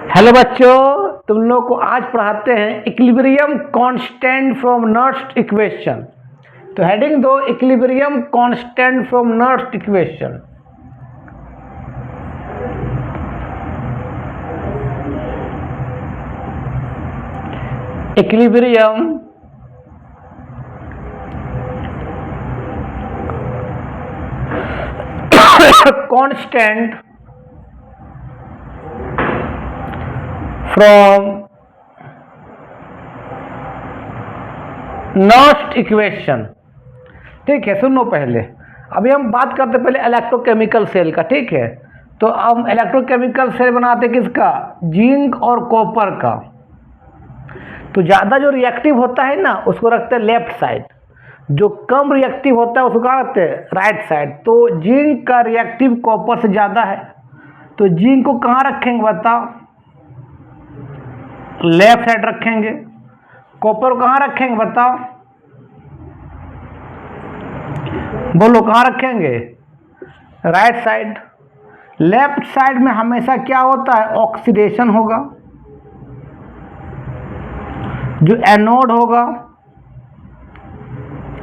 Hello बच्चों, तुम लोग को आज पढ़ाते हैं equilibrium constant from Nernst equation. तो हेडिंग दो, equilibrium constant from Nernst equation. Equilibrium constant from Nernst equation. ठीक है, सुनो पहले। अभी हम बात करते पहले इलेक्ट्रोकेमिकल सेल का। ठीक है, तो हम इलेक्ट्रोकेमिकल सेल बनाते किसका? जिंक और कॉपर का। तो ज़्यादा जो रिएक्टिव होता है ना उसको रखते हैं लेफ्ट साइड, जो कम रिएक्टिव होता है उसको कहाँ रखते हैं? Right side. तो जिंक का रिएक्टिव कॉपर से ज़्यादा है, तो जिंक को कहाँ रखेंगे बताओ? लेफ्ट साइड रखेंगे। कॉपर को कहाँ रखेंगे बताओ? बोलो कहाँ रखेंगे? Right side. लेफ्ट साइड में हमेशा क्या होता है? ऑक्सीडेशन होगा। जो एनोड होगा,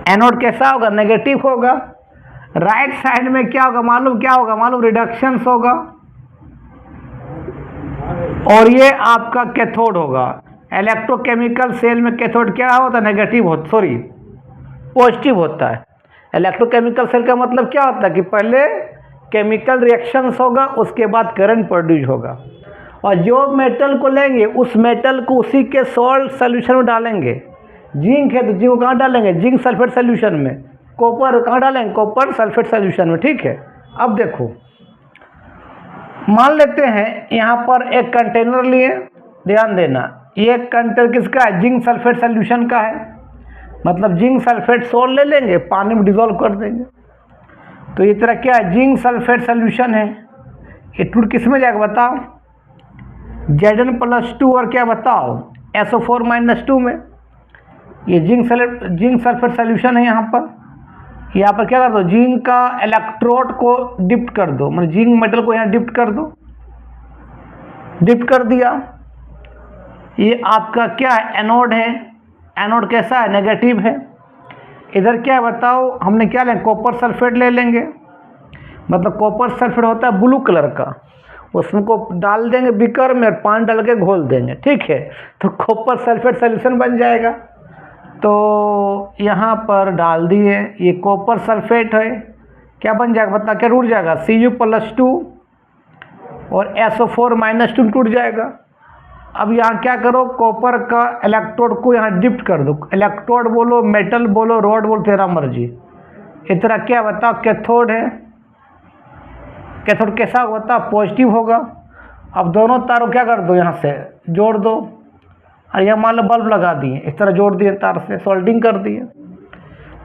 एनोड कैसा होगा? नेगेटिव होगा। राइट साइड में क्या होगा मालूम? क्या होगा मालूम? रिडक्शन होगा। और ये आपका कैथोड होगा। इलेक्ट्रोकेमिकल सेल में कैथोड क्या होता है? नेगेटिव होता, सॉरी पॉजिटिव होता है। इलेक्ट्रोकेमिकल सेल का मतलब क्या होता है कि पहले केमिकल रिएक्शंस होगा, उसके बाद करंट प्रोड्यूस होगा। और जो मेटल को लेंगे उस मेटल को उसी के सॉल्ट सोल्यूशन में डालेंगे। जिंक है तो जिंक को कहाँ डालेंगे? जिंक सल्फेट सोल्यूशन में। कॉपर कहाँ डालेंगे? कॉपर सल्फेट सोल्यूशन में। ठीक है, अब देखो, मान लेते हैं यहाँ पर एक कंटेनर लिए। ध्यान देना, ये कंटेनर किसका है? जिंक सल्फेट सोल्यूशन का है। मतलब जिंक सल्फेट सोल ले लेंगे, पानी में डिजोल्व कर देंगे। तो ये तरह क्या है? जिंक सल्फेट सोल्यूशन है। ये टूट किस में जाएगा बताओ? Zn+2 और क्या बताओ? SO4-2 में। ये जिंक सल्फेट सोल्यूशन है। यहाँ पर क्या कर दो? जिंक का इलेक्ट्रोड को डिप्ट कर दो, मतलब जिंक मेटल को यहाँ डिप्ट कर दो। डिप्ट कर दिया। ये आपका क्या है? एनोड है। एनोड कैसा है? नेगेटिव है। इधर क्या है बताओ? हमने क्या लेंगे? कॉपर सल्फेट ले लेंगे। मतलब कॉपर सल्फेट होता है ब्लू कलर का, उसमें को डाल देंगे बीकर में और पानी डाल के घोल देंगे। ठीक है, तो कॉपर सल्फेट सोल्यूशन बन जाएगा। तो यहाँ पर डाल दिए, ये कॉपर सल्फेट है। क्या बन जाएगा बता? क्या टूट जाएगा? Cu+2 और SO4-2 टूट जाएगा। अब यहाँ क्या करो? कॉपर का इलेक्ट्रोड को यहाँ डिप्ट कर दो। इलेक्ट्रोड बोलो, मेटल बोलो, रॉड बोलो, तेरा मर्जी। इस तरह क्या बताओ? कैथोड है। कैथोड कैसा होता? पॉजिटिव होगा। अब दोनों तारों क्या कर दो? यहाँ से जोड़ दो। और यह मान लो बल्ब लगा दिए, इस तरह जोड़ दिए तार से, सोल्डिंग कर दिए।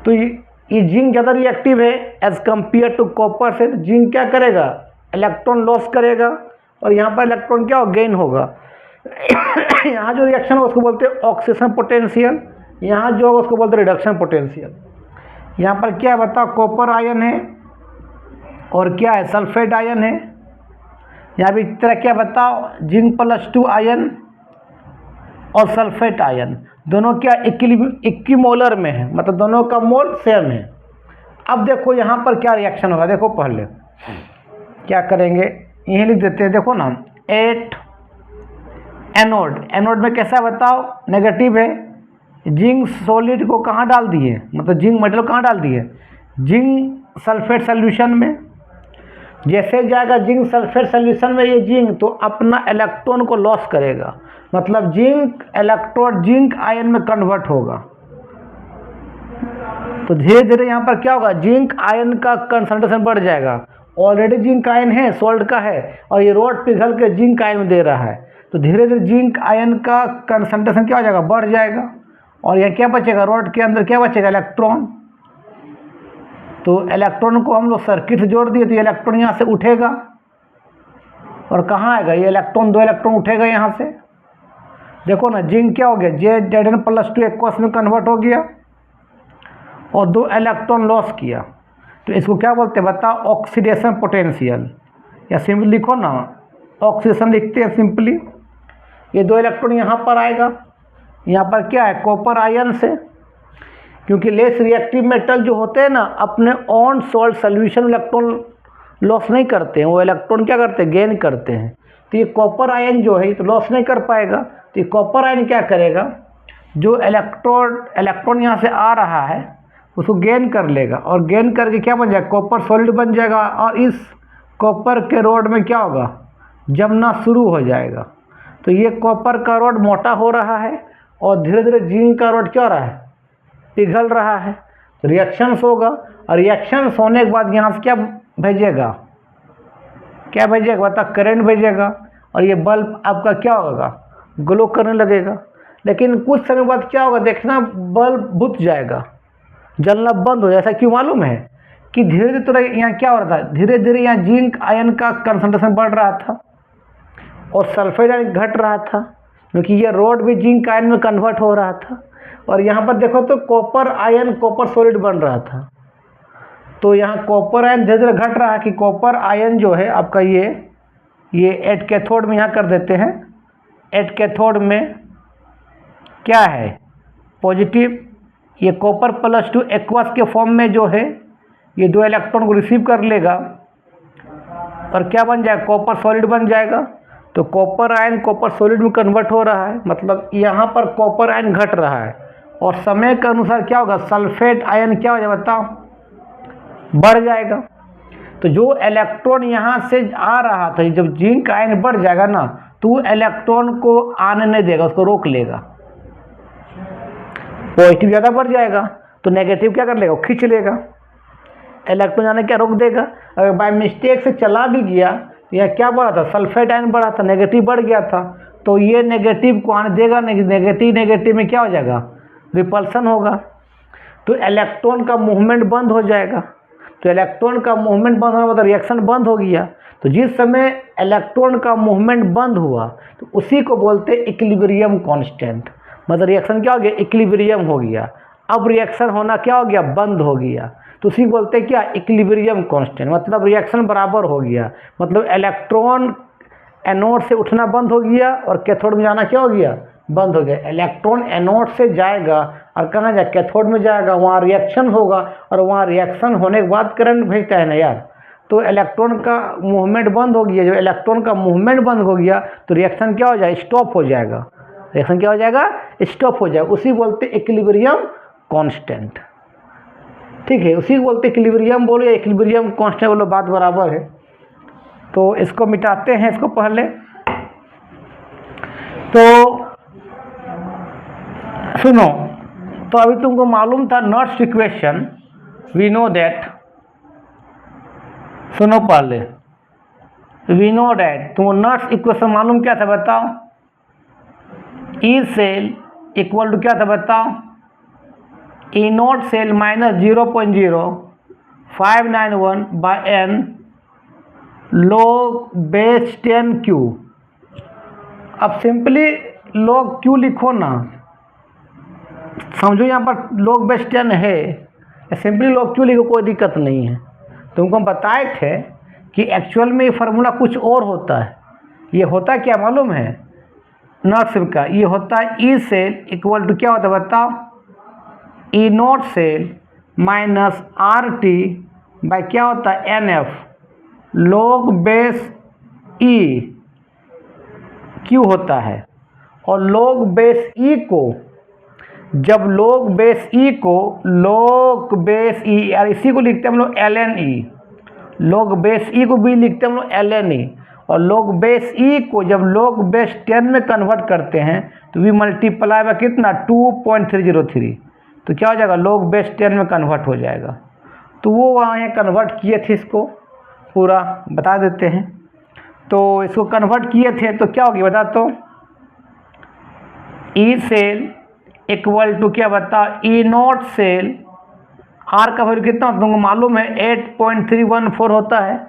तो ये जिंक ज़्यादा रिएक्टिव है एज कम्पेयर टू कॉपर से। जिंक क्या करेगा? इलेक्ट्रॉन लॉस करेगा, और यहाँ पर इलेक्ट्रॉन क्या हो? गेन होगा। यहाँ जो रिएक्शन है उसको बोलते हैं ऑक्सीडेशन पोटेंशियल, यहाँ जो होगा उसको बोलते हैं रिडक्शन पोटेंशियल। यहाँ पर क्या बताओ? कॉपर आयन है और क्या है? सल्फेट आयन है। यहाँ भी इस तरह क्या बताओ? Zn+2 आयन और सल्फेट आयन, दोनों क्या इक्विमोलर में है, मतलब दोनों का मोल सेम है। अब देखो यहाँ पर क्या रिएक्शन होगा। देखो पहले क्या करेंगे, यही लिख देते हैं। देखो ना, 8 एनोड। एनोड में कैसा बताओ? नेगेटिव है। जिंक सॉलिड को कहाँ डाल दिए? मतलब जिंक मेटल कहाँ डाल दिए? जिंक सल्फेट सोल्यूशन में। जैसे जाएगा जिंक सल्फेट सोल्यूशन में ये जिंक, तो अपना इलेक्ट्रॉन को लॉस करेगा। मतलब जिंक इलेक्ट्रोड जिंक आयन में कन्वर्ट होगा। तो धीरे धीरे यहाँ पर क्या होगा? जिंक आयन का कंसंट्रेशन बढ़ जाएगा। ऑलरेडी जिंक आयन है, सोल्ट का है, और ये रॉड पिघल के जिंक आयन दे रहा है। तो धीरे धीरे जिंक आयन का कंसंट्रेशन क्या हो जाएगा? बढ़ जाएगा। और यह क्या बचेगा? रॉड के अंदर क्या बचेगा? इलेक्ट्रॉन। तो इलेक्ट्रॉन को हम लोग सर्किट से जोड़ दिए, तो ये इलेक्ट्रॉन यहाँ से उठेगा और कहाँ आएगा? ये इलेक्ट्रॉन, 2 इलेक्ट्रॉन उठेगा यहाँ से। देखो ना, जिंक क्या हो गया? Zn+2 एक्वस में कन्वर्ट हो गया और 2 इलेक्ट्रॉन लॉस किया। तो इसको क्या बोलते हैं बताओ? Oxidation potential. या सिंपली लिखो ना, ऑक्सीडेशन लिखते हैं सिंपली। ये 2 इलेक्ट्रॉन यहाँ पर आएगा, यहाँ पर क्या है कॉपर आयन से, क्योंकि लेस रिएक्टिव मेटल जो होते हैं ना अपने on salt solution electron loss नहीं करते हैं, वो इलेक्ट्रॉन क्या करते हैं गेन करते हैं। तो ये कॉपर आयन जो है तो लॉस नहीं कर पाएगा, तो ये कॉपर आयन क्या करेगा, जो इलेक्ट्रॉन यहाँ से आ रहा है उसको गेन कर लेगा, और गेन करके क्या बन जाएगा कॉपर सॉलिड बन जाएगा, और इस कॉपर के रोड में क्या होगा जमना शुरू हो जाएगा। तो ये कॉपर का रोड मोटा हो रहा है और धीरे धीरे जिंक का रोड क्या हो रहा है पिघल रहा है। तो रिएक्शंस होगा, और रिएक्शंस होने के बाद यहाँ से क्या भेजेगा, क्या भेजेगा बता करंट भेजेगा, और ये बल्ब आपका क्या होगा ग्लो करने लगेगा। लेकिन कुछ समय बाद क्या होगा देखना, बल्ब बुझ जाएगा, जलना बंद हो जाए। ऐसा क्यों मालूम है कि धीरे धीरे तो यहाँ क्या हो रहा था, धीरे धीरे यहाँ जिंक आयन का कंसंट्रेशन बढ़ रहा था और सल्फेट आयन घट रहा था, क्योंकि ये रोड भी जिंक आयन में कन्वर्ट हो रहा था। और यहाँ पर देखो तो कॉपर आयन कॉपर सॉलिड बन रहा था, तो यहाँ कॉपर आयन धीरे धीरे घट रहा है कि कॉपर आयन जो है आपका ये एट कैथोड में यहाँ कर देते हैं। एट कैथोड में क्या है पॉजिटिव, ये कॉपर +2 एक्वस के फॉर्म में जो है ये 2 इलेक्ट्रॉन को रिसीव कर लेगा और क्या बन जाएगा कॉपर सॉलिड बन जाएगा। तो कॉपर आयन कॉपर सॉलिड में कन्वर्ट हो रहा है, मतलब यहाँ पर कॉपर आयन घट रहा है, और समय के अनुसार क्या होगा सल्फेट आयन क्या हो जाएगा बताओ बढ़ जाएगा। तो जो इलेक्ट्रॉन यहाँ से आ रहा था जब जिंक आयन बढ़ जाएगा ना तो इलेक्ट्रॉन को आने नहीं देगा, उसको रोक लेगा। पॉजिटिव ज़्यादा बढ़ जाएगा तो नेगेटिव क्या कर लेगा वो खींच लेगा, इलेक्ट्रॉन जाने क्या रोक देगा। अगर बाय मिस्टेक से चला भी गया तो यह क्या बढ़ा था सल्फेट आयन बढ़ा था, नेगेटिव बढ़ गया था, तो ये नेगेटिव को आने देगा नहीं, नेगेटिव में क्या हो जाएगा रिपल्सन होगा, तो इलेक्ट्रॉन का मूवमेंट बंद हो जाएगा। तो इलेक्ट्रॉन का मूवमेंट बंद होने मतलब रिएक्शन बंद हो गया। तो जिस समय इलेक्ट्रॉन का मूवमेंट बंद हुआ तो उसी को बोलते हैं इक्विलिब्रियम कांस्टेंट, मतलब रिएक्शन क्या हो गया इक्विलिब्रियम हो गया। अब रिएक्शन होना क्या हो गया बंद हो गया, तो उसी को बोलते हैं क्या इक्विलिब्रियम कांस्टेंट, मतलब रिएक्शन बराबर हो गया, मतलब इलेक्ट्रॉन एनोड से उठना बंद हो गया और कैथोड में जाना क्या हो गया बंद हो गया। इलेक्ट्रॉन एनोड से जाएगा और कहाँ जाए कैथोड में जाएगा, वहाँ रिएक्शन होगा और वहाँ रिएक्शन होने के बाद करंट भेजता है ना यार। तो इलेक्ट्रॉन का मूवमेंट बंद हो गया, जो इलेक्ट्रॉन का मूवमेंट बंद हो गया तो रिएक्शन क्या हो जाए स्टॉप हो जाएगा, रिएक्शन क्या हो जाएगा स्टॉप हो जाएगा। उसी बोलते इक्विलिब्रियम कांस्टेंट, ठीक है, उसी को बोलते इक्विलिब्रियम बोलो या इक्विलिब्रियम कांस्टेंट बोलो बात बराबर है। तो इसको मिटाते हैं इसको पहले। तो सुनो, तो अभी तुमको मालूम था नॉट्स इक्वेशन, वी नो दैट, सुनो पहले वी नो दैट, तुमको नॉट्स इक्वेशन मालूम क्या था बताओ, ई सेल इक्वल टू क्या था बताओ E naught cell minus 0.0591 by N log base 10 Q. अब सिंपली log क्यू लिखो ना, समझो यहाँ पर log बेस 10 है, सिंपली log क्यू लिखो कोई दिक्कत नहीं है। तुमको हम बताए थे कि एक्चुअल में ये फार्मूला कुछ और होता है। ये होता क्या मालूम है नॉट सेल का, ये होता है ई सेल इक्वल टू क्या होता है बताओ E naught cell minus R T by क्या होता है N F log base E Q होता है। और log बेस ई को जब log बेस ई को log बेस ई यार इसी को लिखते हैं हम लोग ln ई, log बेस ई को भी लिखते हैं हम लोग ln ई, और log बेस ई को जब log बेस 10 में कन्वर्ट करते हैं तो वी मल्टीप्लाई बाय कितना 2.303, तो क्या हो जाएगा log बेस 10 में कन्वर्ट हो जाएगा। तो वो वहाँ यहाँ कन्वर्ट किए थे, इसको पूरा बता देते हैं। तो इसको कन्वर्ट किए थे तो क्या होगी बता, तो ई सेल इक्वल टू क्या बता ई नॉट सेल, आर का वैल्यू कितना तुमको मालूम है 8.314 होता है,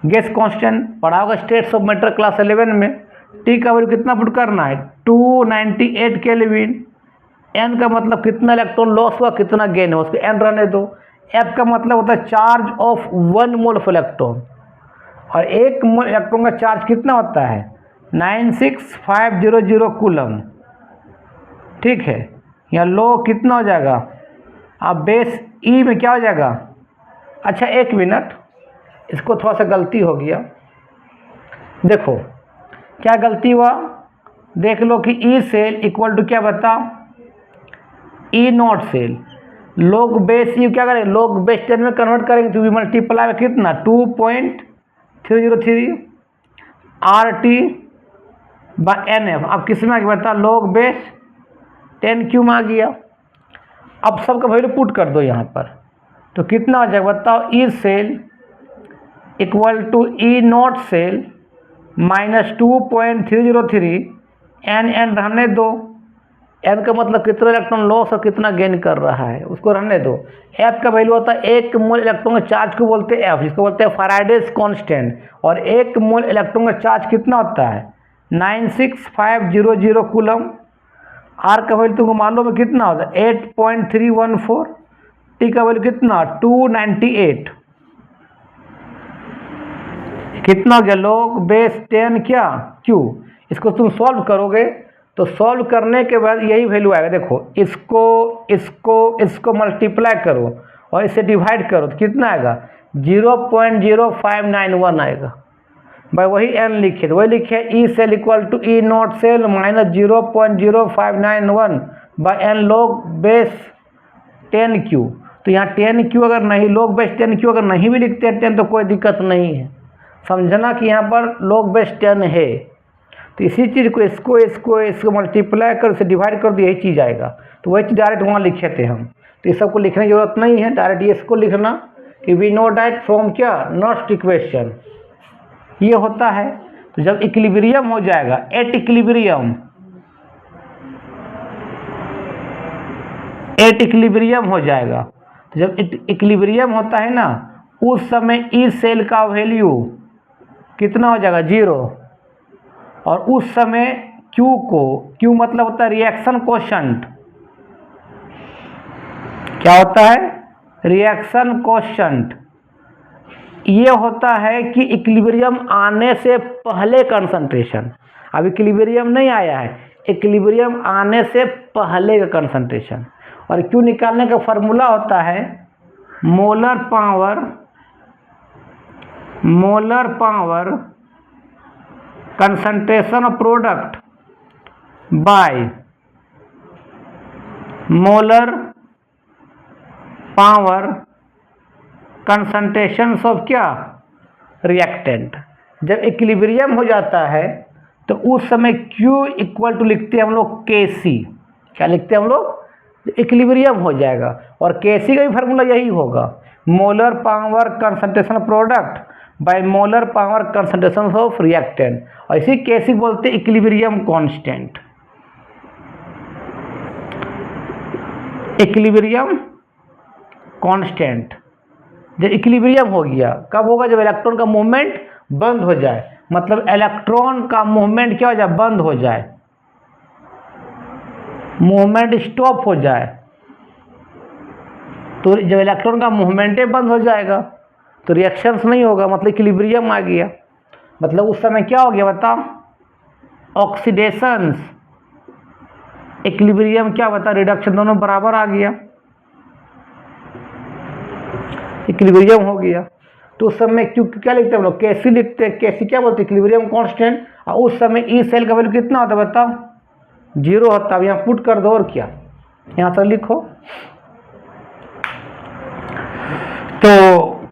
गैस कांस्टेंट पढ़ा होगा स्टेट्स ऑफ मैटर क्लास 11 में। टी का वैल्यू कितना पुट करना है 298 केल्विन, एन का मतलब कितना इलेक्ट्रॉन लॉस हुआ कितना गेन हुआ उसको एन रहने दो, एफ का मतलब होता है charge of 1 mole of electron, और 1 मोल इलेक्ट्रॉन का चार्ज कितना होता है 96500 कूलम, ठीक है। यहाँ लोग कितना हो जाएगा, अब बेस ई में क्या हो जाएगा, अच्छा एक मिनट, इसको थोड़ा सा गलती हो गया, देखो क्या गलती हुआ, देख लो कि ई सेल इक्वल टू क्या बता, ई नॉट सेल, लोग बेस यू क्या करेंगे, लोग बेस 10 में कन्वर्ट करेंगे तो वी मल्टीप्लाई में कितना 2.303 RT बाय NF। अब किस में आ गया बता, लोग बेस 10 क्यू में आ गया। अब सबका वैल्यू पुट कर दो यहाँ पर, तो कितना हो जाएगा बताओ, E cell equal to E naught cell minus 2.303 n रहने दो, एन का मतलब कितना इलेक्ट्रॉन लॉस और कितना गेन कर रहा है उसको रहने दो। एफ का वैल्यू होता है एक मोल इलेक्ट्रॉन का चार्ज को बोलते हैं एफ, जिसको बोलते हैं फैराडेज कांस्टेंट, और एक मोल इलेक्ट्रॉन का चार्ज कितना होता है 96500 कूलम। आर का वैल्यू तुमको मालूम है कितना होता है 8.314, टी का वैल्यू कितना 298, कितना हो गया लोग बेस 10 क्या क्यू। इसको तुम सॉल्व करोगे तो सॉल्व करने के बाद यही वैल्यू आएगा, देखो इसको मल्टीप्लाई करो और इसे डिवाइड करो तो कितना आएगा 0.0591 आएगा। भाई वही एन लिखे तो वही लिखे E cell equal to E naught cell minus 0.0591 by n log base 10 Q. तो यहाँ 10 क्यू अगर नहीं, लोग बेस 10 क्यू अगर नहीं भी लिखते हैं 10 तो कोई दिक्कत नहीं है, समझना कि यहाँ पर लोग बेस 10 है। तो इसी चीज़ को इसको मल्टीप्लाई कर इसे डिवाइड कर दो, यही चीज़ आएगा। तो वही चीज़ डायरेक्ट वहाँ लिखे थे हम, तो ये सबको लिखने की जरूरत नहीं है, डायरेक्ट ये इसको लिखना कि वी नो डैट फ्रॉम क्या नेक्स्ट इक्वेशन ये होता है। तो जब इक्विलिब्रियम हो जाएगा एट इक्विलिब्रियम हो जाएगा, तो जब इक्विलिब्रियम होता है ना उस समय ई सेल का वैल्यू कितना हो जाएगा 0, और उस समय क्यू मतलब होता है रिएक्शन कोशेंट, क्या होता है रिएक्शन कोशेंट। ये होता है कि इक्विलिब्रियम आने से पहले कंसंट्रेशन, अब इक्विलिब्रियम नहीं आया है, इक्विलिब्रियम आने से पहले का कंसंट्रेशन। और क्यू निकालने का फॉर्मूला होता है molar power concentration of product by molar power concentration of क्या रिएक्टेंट। जब इक्विलिब्रियम हो जाता है तो उस समय Q इक्वल टू लिखते हैं हम लोग KC, क्या लिखते हैं हम लोग, इक्विलिब्रियम हो जाएगा। और KC का भी फार्मूला यही होगा molar power concentration of product by molar power concentration of reactant, और इसी KC बोलते हैं इक्विलिब्रियम कांस्टेंट। इक्विलिब्रियम कांस्टेंट जब इक्विलिब्रियम हो गया, कब होगा जब इलेक्ट्रॉन का मूवमेंट बंद हो जाए, मतलब इलेक्ट्रॉन का मूवमेंट क्या हो जाए बंद हो जाए, मूवमेंट स्टॉप हो जाए। तो जब इलेक्ट्रॉन का मूवमेंट बंद हो जाएगा तो रिएक्शंस नहीं होगा, मतलब इक्विलिब्रियम आ गया। मतलब उस समय क्या हो गया बता ऑक्सीडेशंस, इक्विलिब्रियम क्या बता रिडक्शन, दोनों बराबर आ गया, इक्विलिब्रियम हो गया। तो उस समय क्यों क्या लिखते हैं हम लोग KC लिखते हैं, KC क्या बोलते हैं इक्विलिब्रियम कांस्टेंट। और उस समय ई सेल का वैल्यू कितना होता है बताओ 0 होता है। अब यहाँ पुट कर दो और क्या यहाँ से लिखो, तो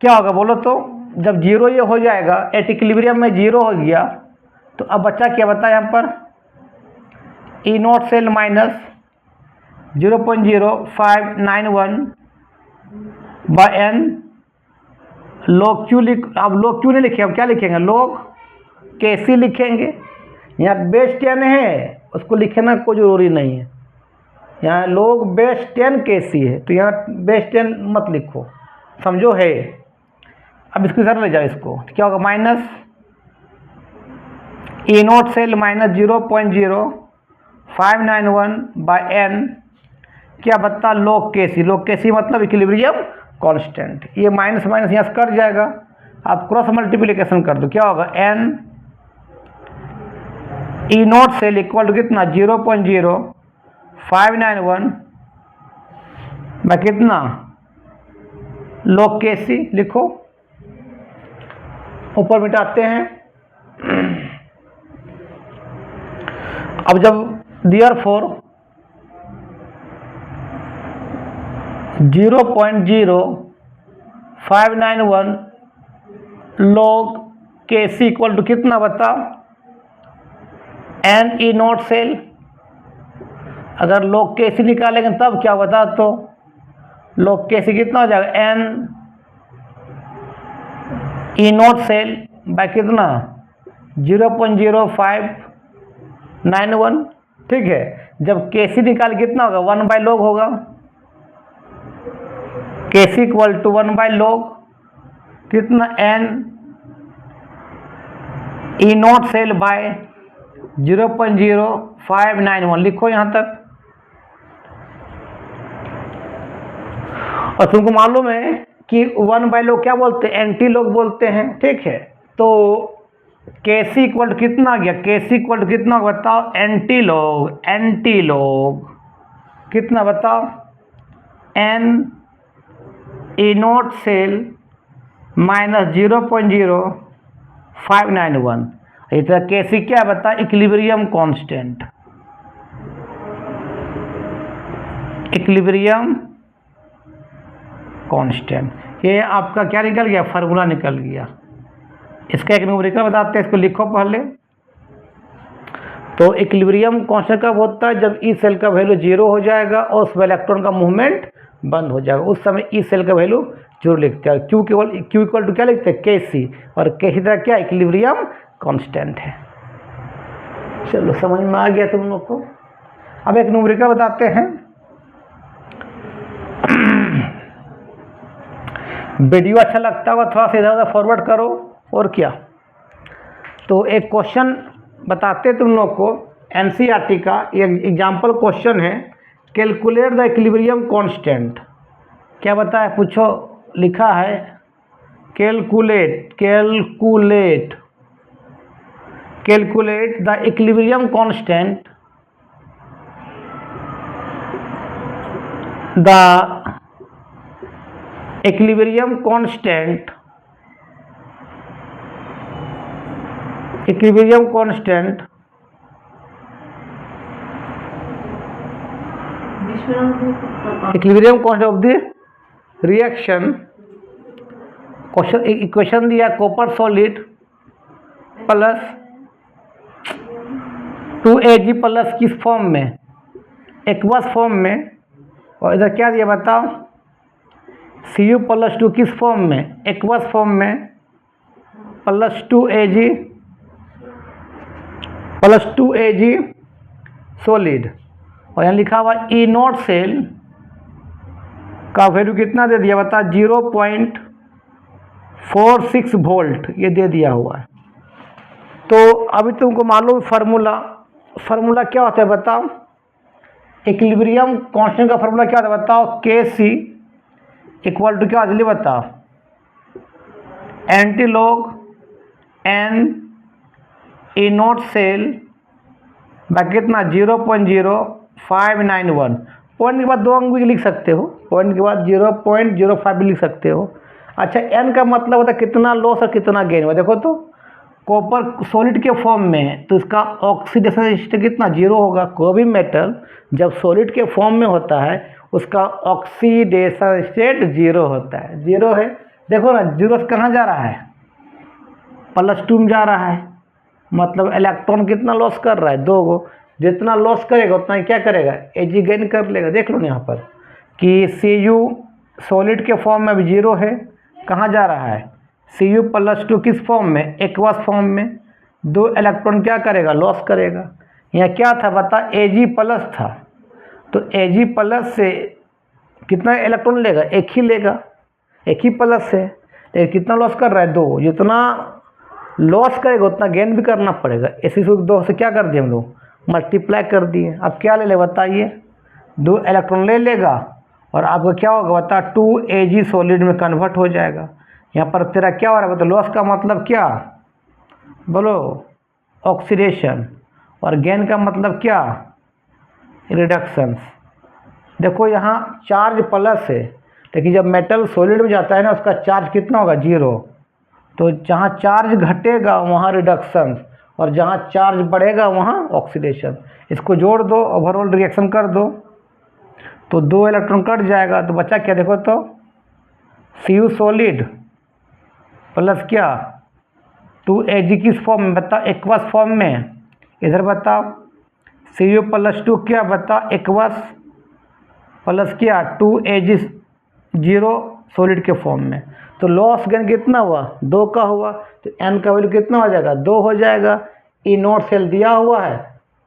क्या होगा बोलो, तो जब 0 ये हो जाएगा एट इक्विलिब्रियम में 0 हो गया, तो अब बच्चा क्या बता यहाँ पर E naught cell minus 0.0591 by N log Q लिख। अब लॉग क्यू नहीं लिखे, अब क्या लिखेंगे लॉग KC लिखेंगे। यहाँ बेस 10 है उसको लिखना कोई ज़रूरी नहीं है, यहाँ लॉग बेस 10 KC है तो यहाँ बेस 10 मत लिखो, समझो है। अब इसको इधर ले जाओ, इसको तो क्या होगा minus E naught cell minus 0.0591 by n क्या बता लॉग KC मतलब इक्विलिब्रियम कांस्टेंट। ये माइनस माइनस यहाँ से कट जाएगा, आप क्रॉस मल्टीप्लिकेशन कर दो, क्या होगा n E naught cell equal to कितना 0.0591 बाय कितना log Kc लिखो, ऊपर मिटाते हैं। अब जब therefore 0.0591 log Kc equal to कितना बताओ एन ई नॉट सेल। अगर log Kc निकालेंगे तब क्या बता, तो log Kc कितना हो जाएगा n E naught cell by कितना 0.0591। ठीक है, जब Kc निकाल कितना होगा 1/log होगा, Kc इक्वल टू 1/log कितना n E naught cell by 0.0591 लिखो यहां तक। और तुमको मालूम है कि 1/log क्या बोलते हैं, एंटी लॉग बोलते हैं। ठीक है, तो Kc इक्वल टू कितना आ गया, Kc इक्वल टू कितना बताओ एंटी लॉग कितना बताओ n E naught cell minus 0.0591। इधर Kc क्या बता इक्विलिब्रियम कांस्टेंट। ये आपका क्या निकल गया, फार्मूला निकल गया। इसका एक न्यूमेरिकल बताते हैं, इसको लिखो पहले। तो इक्विलिब्रियम कांस्टेंट कब होता है, जब ई सेल का वैल्यू 0 हो जाएगा और उसमें इलेक्ट्रॉन का मूवमेंट बंद हो जाएगा, उस समय ई सेल का वैल्यू 0 लिखते हैं। क्यू इक्वल टू क्या लिखते हैं Kc, और Kc तरह क्या इक्विलिब्रियम कांस्टेंट है। चलो समझ में आ गया तुम लोग को। अब एक न्यूमेरिकल बताते हैं। वीडियो अच्छा लगता होगा थोड़ा सा इधर उधर फॉरवर्ड करो और क्या। तो एक क्वेश्चन बताते तुम लोग को एनसीईआरटी का, एक एग्जाम्पल क्वेश्चन है, कैलकुलेट द इक्विलिब्रियम कांस्टेंट। क्या बताया पूछो, लिखा है calculate the equilibrium constant equilibrium constant of the reaction. Question equation दिया copper solid plus 2Ag plus किस फॉर्म में, एक्वस फॉर्म में, और इधर क्या दिया बताओ Cu प्लस 2 किस फॉर्म में, एक्वस फॉर्म में, प्लस 2Ag सॉलिड। और यहाँ लिखा हुआ ई नॉट सेल का वैल्यू कितना दे दिया बता 0.46 वोल्ट ये दे दिया हुआ है। तो अभी तुमको मालूम फार्मूला क्या होता है बताओ, इक्विलिब्रियम कांस्टेंट का फार्मूला क्या होता है बताओ Kc इक्वल टू क्या जल्दी बताओ anti log n E naught cell बाकी कितना 0.0591। पॉइंट के बाद 2 अंक भी लिख सकते हो, पॉइंट के बाद 0.05 भी लिख सकते हो। अच्छा एन का मतलब होता है कितना लॉस और कितना गेन हुआ। देखो तो कॉपर सॉलिड के फॉर्म में है तो इसका ऑक्सीडेशन स्टेट कितना 0 होगा। कोई भी मेटल जब सॉलिड के फॉर्म में होता है उसका ऑक्सीडेशन स्टेट 0 होता है, 0 है। देखो ना 0 से कहाँ जा रहा है, +2 में जा रहा है, मतलब इलेक्ट्रॉन कितना लॉस कर रहा है 2 गो। जितना लॉस करेगा उतना ही क्या करेगा Ag गेन कर लेगा। देख लो यहाँ पर कि Cu सॉलिड के फॉर्म में भी 0 है, कहाँ जा रहा है Cu + 2 किस फॉर्म में, एक्वस फॉर्म में, 2 इलेक्ट्रॉन क्या करेगा लॉस करेगा। यहाँ क्या था बता Ag+ था, तो Ag+ से कितना इलेक्ट्रॉन लेगा, एक ही लेगा, एक ही प्लस है, लेकिन कितना लॉस कर रहा है 2। जितना लॉस करेगा उतना गेन भी करना पड़ेगा। इसी से 2 से क्या कर दिए हम लोग मल्टीप्लाई कर दिए। अब क्या ले ले बताइए 2 इलेक्ट्रॉन ले लेगा और आपका क्या होगा बता 2Ag सॉलिड में कन्वर्ट हो जाएगा। यहाँ पर तेरा क्या हो रहा है बता लॉस का मतलब क्या बोलो ऑक्सीडेशन, और गेन का मतलब क्या, रिडक्शंस। देखो यहाँ चार्ज प्लस है, लेकिन जब मेटल सॉलिड में जाता है ना उसका चार्ज कितना होगा, 0। तो जहाँ चार्ज घटेगा वहाँ रिडक्शन, और जहाँ चार्ज बढ़ेगा वहाँ ऑक्सीडेशन। इसको जोड़ दो, ओवरऑल रिएक्शन कर दो, तो 2 इलेक्ट्रॉन कट जाएगा, तो बचा क्या, देखो तो Cu सॉलिड प्लस क्या 2Ag किस फॉर्म में, बताओ, एक्वस फॉर्म में। इधर बताओ Cu प्लस 2 क्या, बताओ, एक्वस प्लस क्या 2Ag 0 सॉलिड के फॉर्म में। तो लॉस गेन कितना हुआ, 2 का हुआ, तो n का वैल्यू कितना हो जाएगा, 2 हो जाएगा। ई नोट सेल दिया हुआ है,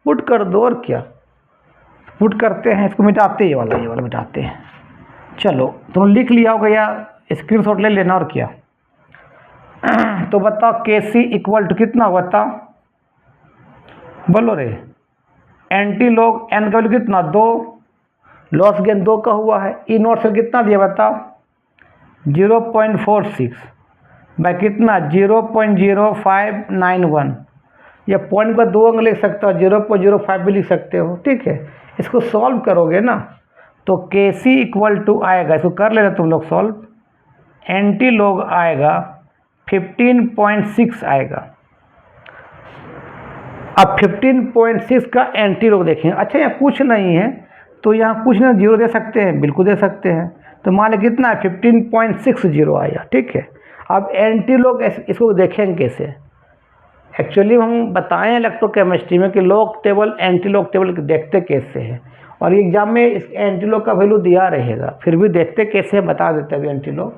पुट कर दो, और क्या पुट करते हैं, इसको मिटाते हैं, ये वाला मिटाते हैं। चलो तुम लिख लिया होगा या स्क्रीनशॉट ले लेना, और क्या। तो बताओ Kc इक्वल टू कितना हुआ, बताओ, बोलो रे। एंटी लॉग n का वैल्यू कितना, 2, लॉस गेन 2 का हुआ है। ई नोट सेल कितना दिया, बताओ, 0.46 बाय कितना, 0.0591, या पॉइंट पर 2 अंक लिख सकते हो, 0.05 भी लिख सकते हो, ठीक है। इसको सॉल्व करोगे ना तो Kc इक्वल टू आएगा, इसको कर लेना तुम लोग सॉल्व, एंटी लॉग आएगा 15.6 आएगा। अब 15.6 का एंटी लॉग देखेंगे। अच्छा यहाँ कुछ नहीं है तो यहाँ कुछ ना 0 दे सकते हैं, बिल्कुल दे सकते हैं। तो मान लें कितना है, 15.60 आया, ठीक है। अब एंटी लॉग इसको देखेंगे कैसे। एक्चुअली हम बताएं इलेक्ट्रोकेमिस्ट्री में कि log table anti log table देखते कैसे हैं, और एग्जाम में इस एंटी लॉग का वैल्यू दिया रहेगा, फिर भी देखते कैसे है बता देते अभी एंटी लॉग।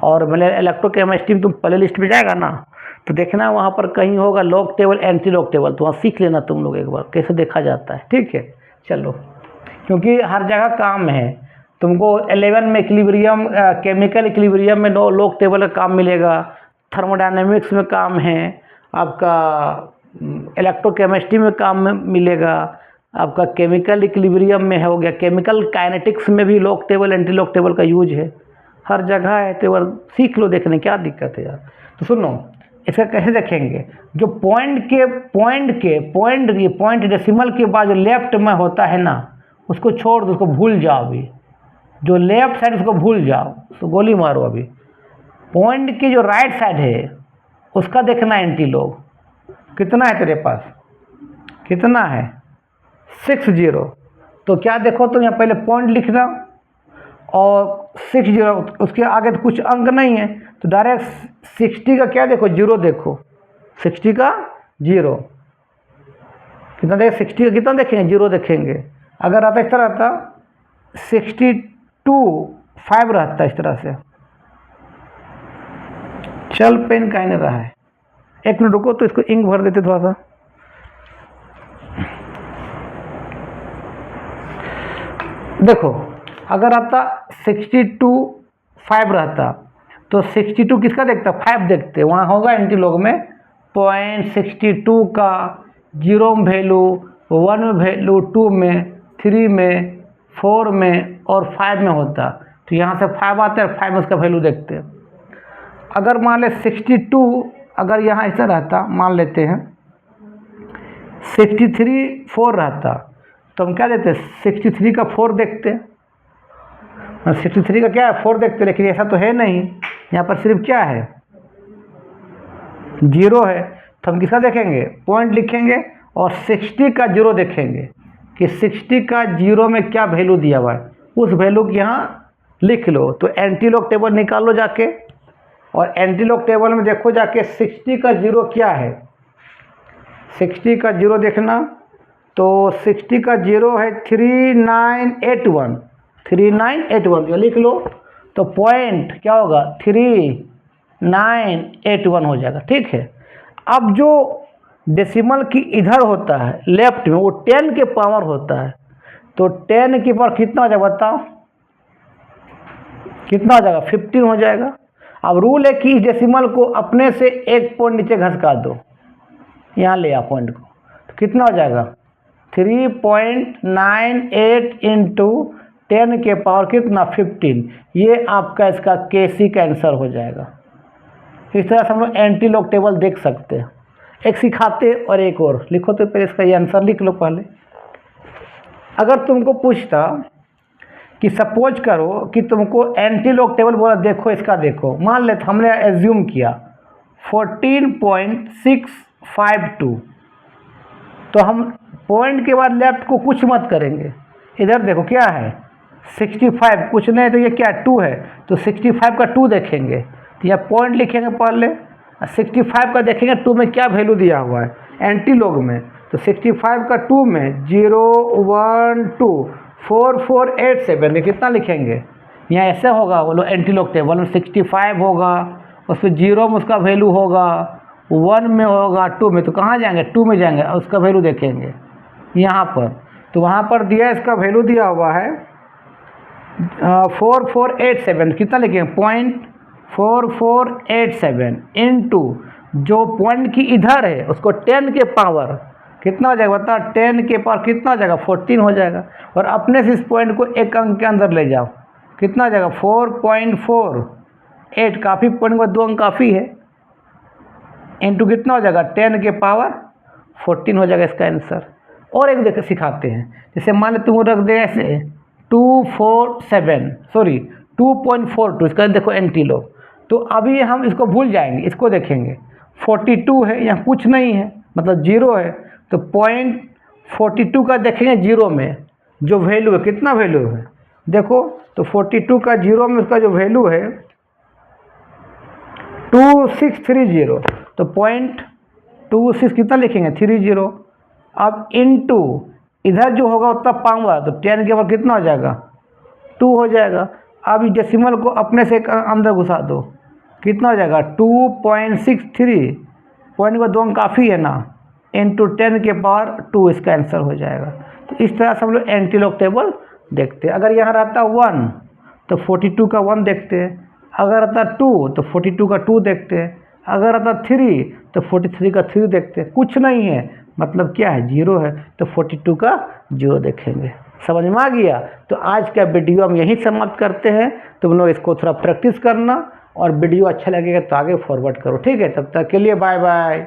और मैंने इलेक्ट्रोकेमिस्ट्री में तुम प्ले लिस्ट में जाएगा ना तो देखना वहाँ पर कहीं होगा log table anti log table, तो वहाँ सीख लेना तुम लोग एक बार कैसे देखा जाता है, ठीक है। चलो, क्योंकि हर जगह काम है, तुमको 11 में इक्विलिब्रियम केमिकल इक्विलिब्रियम में लॉग टेबल का काम मिलेगा, थर्मोडायनेमिक्स में काम है आपका, इलेक्ट्रोकेमिस्ट्री में काम मिलेगा आपका, केमिकल इक्विलिब्रियम में हो गया, केमिकल काइनेटिक्स में भी log table anti log table का यूज है, हर जगह है। तो बार सीख लो, देखने क्या दिक्कत है यार। तो सुनो, इसका कैसे देखेंगे, जो पॉइंट डेसिमल के बाद जो लेफ्ट में होता है ना उसको छोड़ दो, उसको भूल जाओ। अभी जो लेफ्ट साइड उसको भूल जाओ, तो गोली मारो। अभी पॉइंट की जो राइट साइड है उसका देखना एंटी लॉग कितना है तेरे पास, कितना है 60। तो क्या देखो, तो यहाँ पहले पॉइंट लिखना और 60, उसके आगे तो कुछ अंक नहीं है, तो डायरेक्ट 60 का क्या देखो, 0 देखो, 60 का 0 कितना देखें, 60 का कितना देखेंगे, 0 देखेंगे। अगर आता इस तरह आता 62.5 रहता इस तरह से। चल पेन कहीं नहीं रहा है, 1 मिनट रुको, तो इसको इंक भर देते थोड़ा सा। देखो अगर आता 62.5 रहता तो 62 किसका देखता, 5 देखते, वहाँ होगा एंटी लॉग में 0.62 का 0 में वैल्यू, 1 में वैल्यू, 2 में, 3 में, 4 में और 5 में होता। तो यहाँ से 5 आता है, 5 में उसका वैल्यू देखते हैं। अगर मान ले 62 अगर यहाँ ऐसा रहता, मान लेते हैं 63.4 रहता, तो हम क्या देते, 63 का 4 देखते, 63 का क्या है 4 देखते, लेकिन ऐसा तो है नहीं, यहाँ पर सिर्फ क्या है 0 है। तो हम किसका देखेंगे, पॉइंट लिखेंगे और 60 का 0 देखेंगे कि 60 का 0 में क्या वैल्यू दिया हुआ है, उस वैल्यू को यहाँ लिख लो। तो एंटी लॉग टेबल निकाल लो जाके, और एंटी लॉग टेबल में देखो जाके 60 का 0 क्या है, 60 का 0 देखना, तो 60 का 0 है 3981, 3981 ये लिख लो। तो पॉइंट क्या होगा 3981 हो जाएगा, ठीक है। अब जो डेसिमल की इधर होता है लेफ्ट में वो 10 के पावर होता है, तो 10 की पावर कितना हो जाएगा बताओ, कितना हो जाएगा 15 हो जाएगा। अब रूल है कि इस डेसिमल को अपने से 1 पॉइंट नीचे घसका दो, यहाँ ले आ पॉइंट को, तो कितना हो जाएगा 3.98 इंटू 10 के पावर कितना 15, ये आपका इसका Kc का आंसर हो जाएगा। इस तरह से हम लोग एंटी लॉग टेबल देख सकते हैं। एक सिखाते और एक और लिखो, तो पहले इसका ये आंसर लिख लो पहले। अगर तुमको पूछता कि सपोज करो कि तुमको एंटी लॉग टेबल बोला, देखो इसका देखो, मान लेते हमने एज्यूम किया 14.652, तो हम पॉइंट के बाद लेफ्ट को कुछ मत करेंगे, इधर देखो क्या है 65, कुछ नहीं तो ये क्या 2 है, तो 65 का 2 देखेंगे, तो यहाँ पॉइंट लिखेंगे पहले, 65 का देखेंगे 2 में क्या वैल्यू दिया हुआ है एंटी लॉग में, तो 65 का 2 में 0 1 2 4 4 8 7 में कितना लिखेंगे, यहाँ ऐसे होगा, बोलो एंटी लॉग टेबल में 65 होगा, उसमें 0 में उसका वैल्यू होगा, 1 में होगा, 2 में, तो कहाँ जाएंगे 2 में जाएंगे और उसका वैल्यू देखेंगे यहाँ पर, तो वहाँ पर दिया इसका वैल्यू दिया हुआ है 4487, कितना लिखेंगे 0.4487 इनटू जो पॉइंट की इधर है उसको 10 के पावर कितना हो जाएगा बता, 10 के पावर कितना हो जाएगा 14 हो जाएगा, और अपने से इस पॉइंट को एक अंक के अंदर ले जाओ, कितना हो जाएगा 4.48, काफ़ी पॉइंट में 2 अंक काफ़ी है, इनटू कितना हो जाएगा 10 के पावर 14 हो जाएगा इसका आंसर। और एक देख सिखाते हैं, जैसे मान लो तुम रख दे ऐसे 2.42, इसका देखो एंटी लॉग, तो अभी हम इसको भूल जाएंगे, इसको देखेंगे 42 है, यहाँ कुछ नहीं है मतलब 0 है, तो 0.42 का देखेंगे 0 में जो वैल्यू है, कितना वैल्यू है देखो, तो 42 का 0 में उसका जो वैल्यू है 2630, तो 0.26 कितना लिखेंगे 30, अब इनटू इधर जो होगा उतना पावर, तो 10 के ऊपर कितना हो जाएगा 2 हो जाएगा, अब इस डेसिमल को अपने से अंदर घुसा दो, कितना हो जाएगा 2.63, पॉइंट का 2 अंक काफ़ी है ना, इनटू 10 के पावर 2 इसका आंसर हो जाएगा। तो इस तरह से हम लोग एंटी लॉग टेबल देखते हैं। अगर यहाँ रहता 1 तो 42 का 1 देखते हैं, अगर रहता 2 तो 42 का 2 देखते हैं, अगर रहता 3 तो 43 का 3 देखते हैं, कुछ नहीं है मतलब क्या है 0 है, तो 42 का 0 देखेंगे। समझ में आ गया? तो आज का वीडियो हम यहीं समाप्त करते हैं। तुम लोग इसको थोड़ा प्रैक्टिस करना और वीडियो अच्छा लगेगा तो आगे फॉरवर्ड करो, ठीक है? तब तक के लिए बाय बाय।